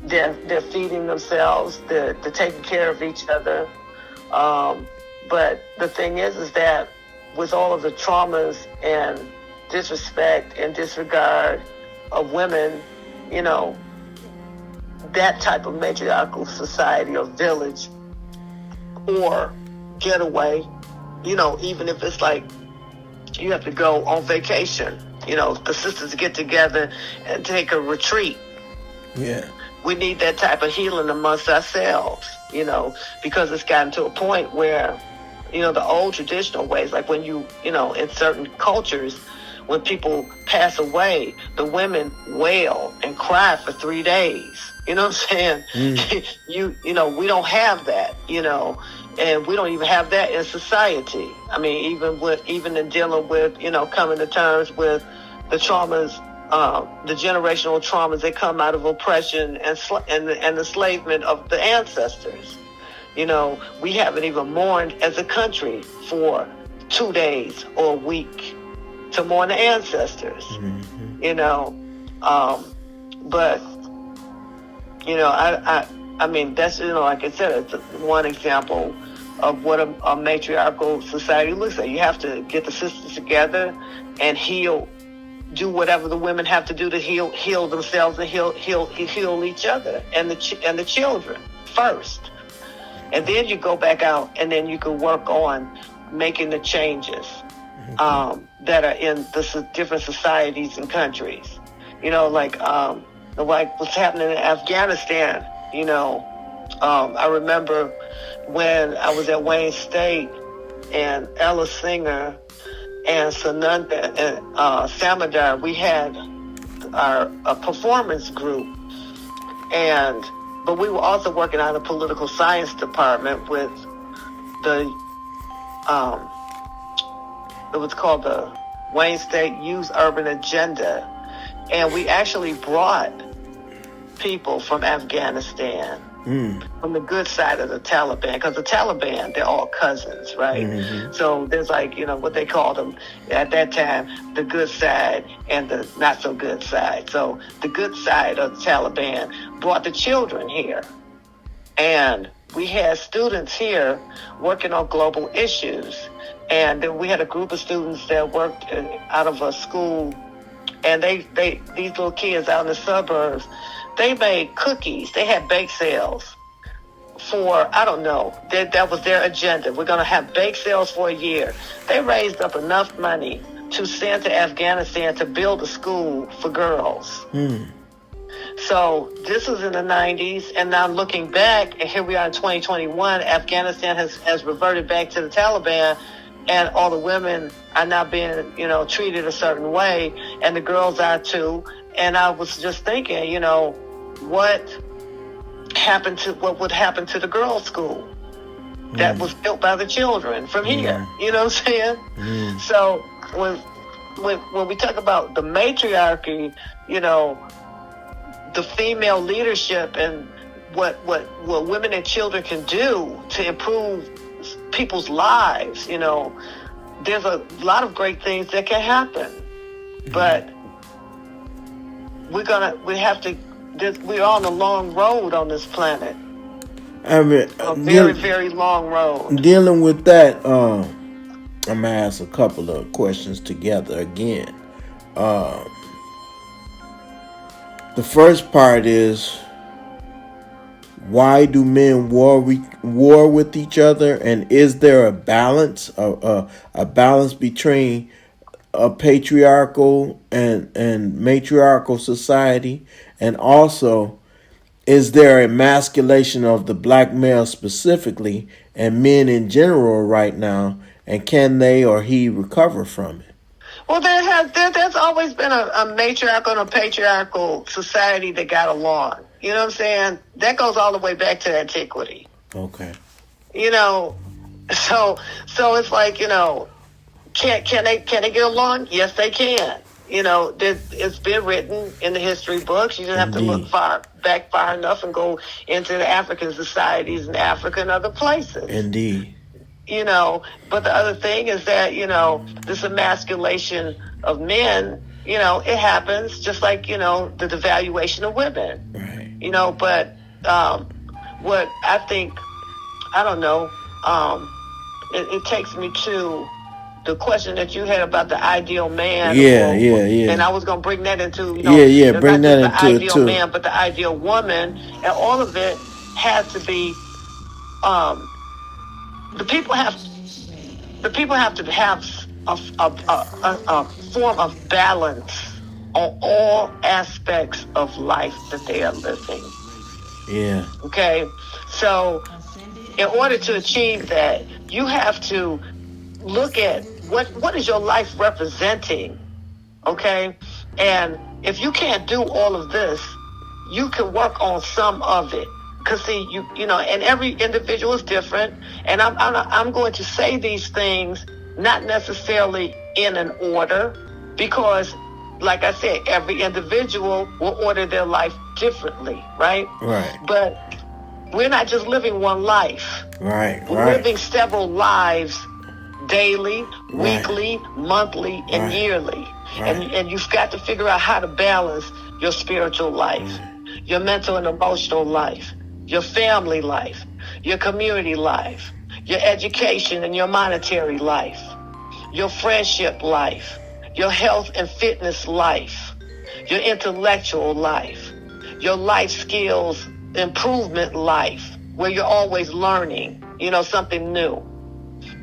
they're feeding themselves, they're taking care of each other. But the thing is that with all of the traumas and disrespect and disregard of women, that type of matriarchal society or village or getaway, even if it's like you have to go on vacation, the sisters get together and take a retreat. Yeah. We need that type of healing amongst ourselves, because it's gotten to a point where, the old traditional ways, like when in certain cultures, when people pass away, the women wail and cry for 3 days. You know what I'm saying? We don't have that, and we don't even have that in society. I mean, even in dealing with, coming to terms with the traumas, the generational traumas that come out of oppression and enslavement of the ancestors. We haven't even mourned as a country for 2 days or a week to mourn the ancestors. But I mean, that's, like I said, it's one example of what a matriarchal society looks like. You have to get the sisters together and heal, do whatever the women have to do to heal themselves and heal each other and the children first. And then you go back out and then you can work on making the changes that are in the different societies and countries. Like what's happening in Afghanistan. I remember when I was at Wayne State and Ella Singer and Sananda and Samadar, we had a performance group, but we were also working on a political science department with it was called the Wayne State Youth Urban Agenda, and we actually brought people from Afghanistan, from the good side of the Taliban, because the Taliban, they're all cousins, right? Mm-hmm. So there's what they called them at that time, the good side and the not so good side. So the good side of the Taliban brought the children here, and we had students here working on global issues. And then we had a group of students that worked out of a school, and these little kids out in the suburbs, they made cookies. They had bake sales for, I don't know, that was their agenda. We're going to have bake sales for a year. They raised up enough money to send to Afghanistan to build a school for girls. So this was in the 90s, and now looking back, and here we are in 2021, Afghanistan has reverted back to the Taliban, and all the women are now being, treated a certain way, and the girls are too. And I was just thinking, what would happen to the girls' school that was built by the children from here? You know what I'm saying? So when we talk about the matriarchy, the female leadership and what women and children can do to improve people's lives, there's a lot of great things that can happen, but we're on a long road on this planet. I mean, a very, very long road. Dealing with that, I'm gonna ask a couple of questions together again. The first part is, why do men war with each other, and is there a balance, a balance between a patriarchal and matriarchal society? And also, is there a emasculation of the black male specifically and men in general right now, and can they or he recover from it? Well, there's always been a matriarchal and a patriarchal society that got along. You know what I'm saying? That goes all the way back to antiquity. Okay. So it's like, Can they get along? Yes, they can. It's been written in the history books. You just have to look back far enough and go into the African societies in Africa and other places. Indeed. But the other thing is that, this emasculation of men, it happens just like, the devaluation of women. Right. But what I think, I don't know, it takes me to the question that you had about the ideal man. Yeah. And I was going to bring that into, bring that not just into the it ideal too. man, but the ideal woman. And all of it has to be, the people have to have a form of balance on all aspects of life that they are living. Yeah. Okay? So, in order to achieve that, you have to look at what is your life representing, okay? And if you can't do all of this, you can work on some of it. Because see, and every individual is different. And I'm going to say these things not necessarily in an order, because, like I said, every individual will order their life differently, right? Right. But we're not just living one life. Right. We're living several lives daily, weekly, monthly, and yearly. Right. And you've got to figure out how to balance your spiritual life, your mental and emotional life, your family life, your community life, your education and your monetary life, your friendship life, your health and fitness life, your intellectual life, your life skills improvement life, where you're always learning, something new.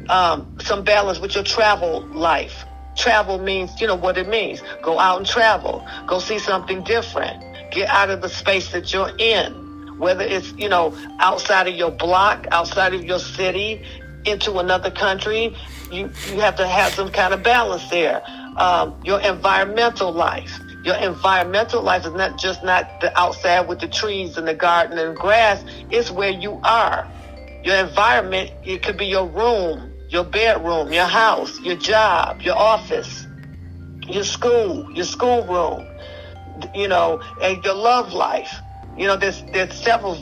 Some balance with your travel life. Travel means, what it means. Go out and travel. Go see something different. Get out of the space that you're in. Whether it's, outside of your block, outside of your city, into another country, you have to have some kind of balance there. Your environmental life. Your environmental life is not the outside with the trees and the garden and grass. It's where you are. Your environment, it could be your room, your bedroom, your house, your job, your office, your schoolroom, and your love life. There's several,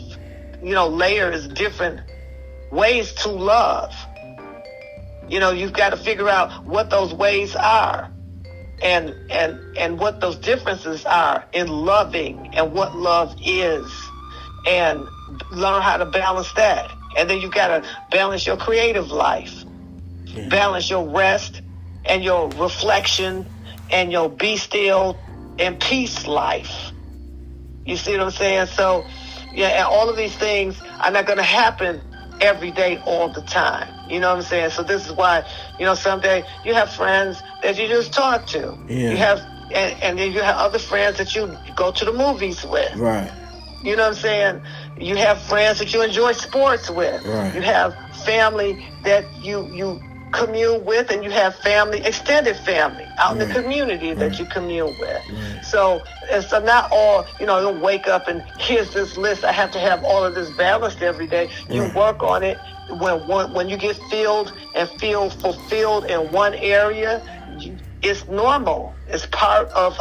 layers, different ways to love. You've got to figure out what those ways are and what those differences are in loving and what love is, and learn how to balance that. And then you got to balance your creative life, balance your rest and your reflection and your be still and peace life. You see what I'm saying? So, and all of these things are not going to happen every day, all the time. You know what I'm saying? So this is why, someday you have friends that you just talk to. Yeah. You have, and then you have other friends that you go to the movies with. Right. You know what I'm saying? You have friends that you enjoy sports with. Right. You have family that you commune with, and you have family, extended family out in the community that you commune with. So not all, you'll wake up and here's this list. I have to have all of this balanced every day. You work on it. When you get filled and feel fulfilled in one area, it's normal. It's part of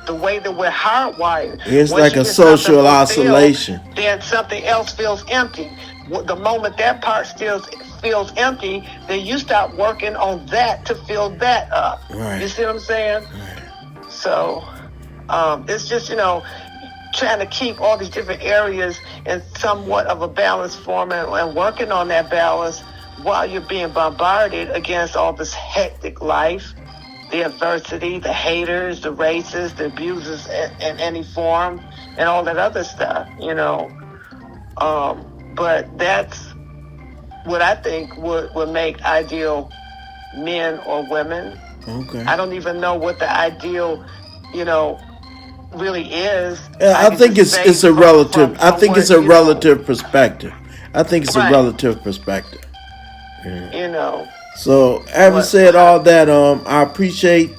the way that we're hardwired. It's Once like you a get social something fulfilled, isolation. then something else feels empty. The moment that part still feels empty, then you start working on that to fill that up. Right. You see what I'm saying? Right. So it's just, trying to keep all these different areas in somewhat of a balanced form and working on that balance while you're being bombarded against all this hectic life, the adversity, the haters, the racists, the abusers in any form, and all that other stuff, But that's what I think would make ideal men or women. Okay. I don't even know what the ideal, really is. I think it's a relative. I think it's a relative perspective. I think it's a relative perspective. Yeah. So, having said all that, I appreciate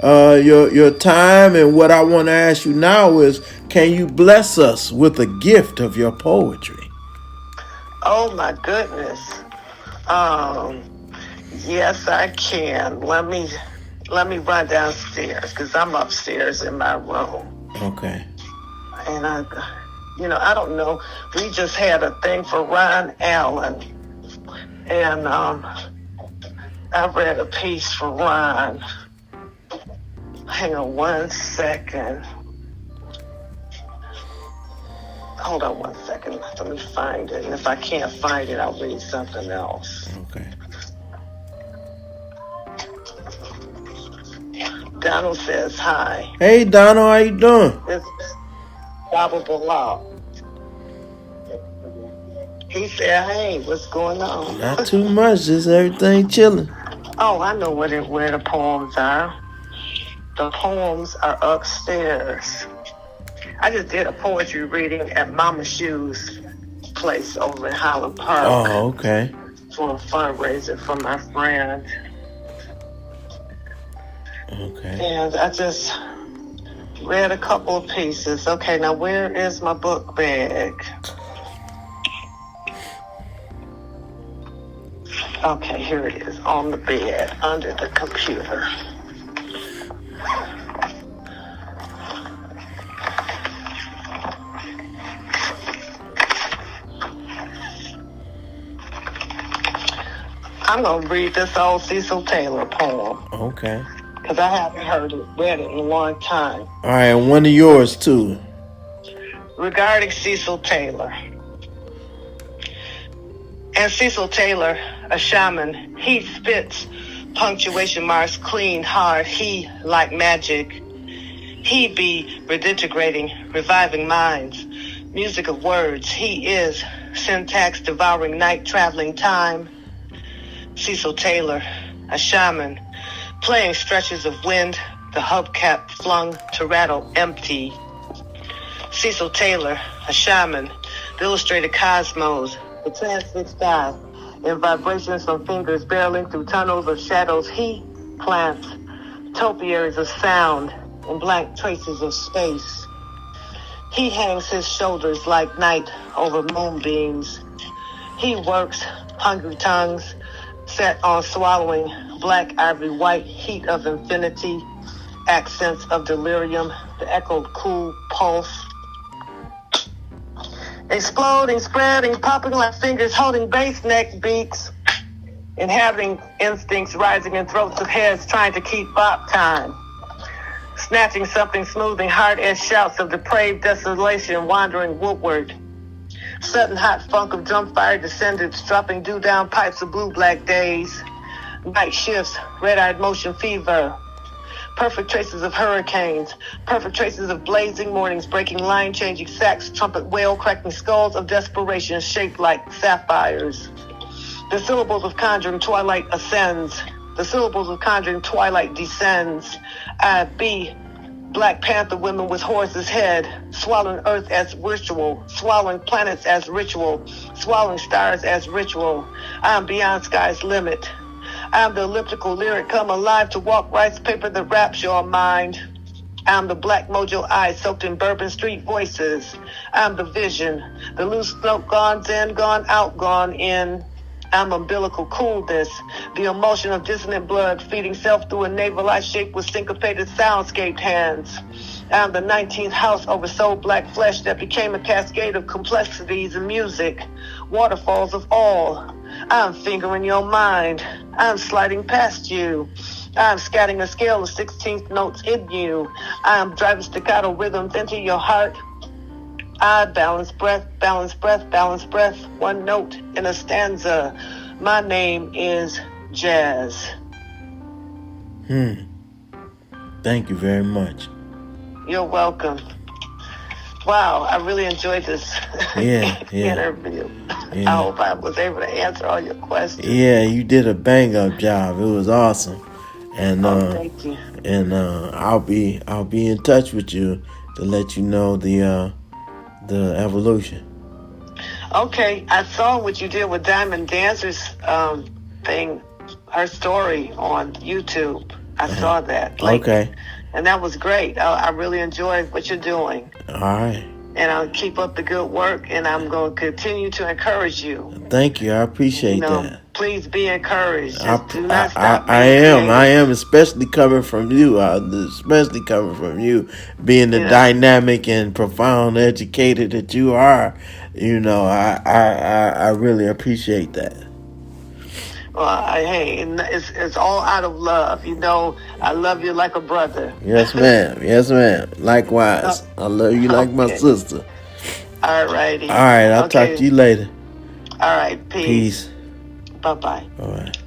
your time, and what I want to ask you now is, can you bless us with a gift of your poetry? Oh my goodness. Yes, I can. Let me run downstairs because I'm upstairs in my room. Okay. And I don't know. We just had a thing for Ron Allen, and I read a piece for Ron. Hang on 1 second. Hold on 1 second. Let me find it. And if I can't find it, I'll read something else. Okay. Donald says hi. Hey, Donald, how you doing? This is probable law. He said, hey, what's going on? Not too much, just everything chilling. Oh, I know where the poems are. The poems are upstairs. I just did a poetry reading at Mama Shoe's place over in Highland Park. Oh, okay. For a fundraiser for my friend. Okay. And I just read a couple of pieces. Okay, now where is my book bag? Okay, here it is, on the bed, under the computer. I'm going to read this old Cecil Taylor poem. Okay. Because I haven't read it in a long time. All right, one of yours, too. Regarding Cecil Taylor. And Cecil Taylor, a shaman, he spits punctuation marks clean, hard. He, like magic, he be redintegrating, reviving minds, music of words. He is syntax devouring night traveling time. Cecil Taylor, a shaman, playing stretches of wind, the hubcap flung to rattle empty. Cecil Taylor, a shaman, the illustrated cosmos, the transfixed sky, in vibrations from fingers barreling through tunnels of shadows. He plants topiaries of sound and blank traces of space. He hangs his shoulders like night over moonbeams. He works hungry tongues set on swallowing black ivory white heat of infinity, accents of delirium, the echoed cool pulse. Exploding, spreading, popping like fingers, holding bass neck beats, inhabiting instincts rising in throats of heads trying to keep bop time. Snatching something, smoothing hard-edged shouts of depraved desolation wandering woodward. Sudden hot funk of drum fire descendants dropping dew-down pipes of blue-black days. Night shifts, red-eyed motion fever. Perfect traces of hurricanes, perfect traces of blazing mornings, breaking line-changing sacks, trumpet wail, cracking skulls of desperation shaped like sapphires. The syllables of conjuring twilight ascends. The syllables of conjuring twilight descends. I be Black Panther women with horse's head, swallowing earth as ritual, swallowing planets as ritual, swallowing stars as ritual. I am beyond sky's limit. I am the elliptical lyric come alive to walk rice paper that wraps your mind. I am the black mojo eyes soaked in bourbon street voices. I am the vision, the loose smoke gone in, gone out, gone in. I'm umbilical coolness, the emotion of dissonant blood feeding self through a navel eye shaped with syncopated soundscaped hands. I'm the 19th house over soul black flesh that became a cascade of complexities in music, waterfalls of all. I'm fingering your mind. I'm sliding past you. I'm scatting a scale of 16th notes in you. I'm driving staccato rhythms into your heart. I balance breath, balance breath, balance breath. One note in a stanza. My name is Jazz. Thank you very much. You're welcome. Wow, I really enjoyed this interview. Yeah. I hope I was able to answer all your questions. Yeah, you did a bang-up job. It was awesome. And thank you. And I'll be in touch with you to let you know the evolution. Okay, I saw what you did with Diamond Dancer's thing, her story on YouTube. I saw that. Okay. And that was great. I really enjoyed what you're doing. All right. and I'll keep up the good work, and I'm going to continue to encourage you. Thank you. I appreciate that. Please be encouraged. I, Just do not stop I being am. creative. I am, especially coming from you. Especially coming from you, being the dynamic and profound educator that you are. I really appreciate that. Well, hey, it's all out of love. I love you like a brother. Yes, ma'am. Yes, ma'am. Likewise. I love you like my sister. All righty. All right. I'll talk to you later. All right. Peace. Peace. Bye-bye. All right.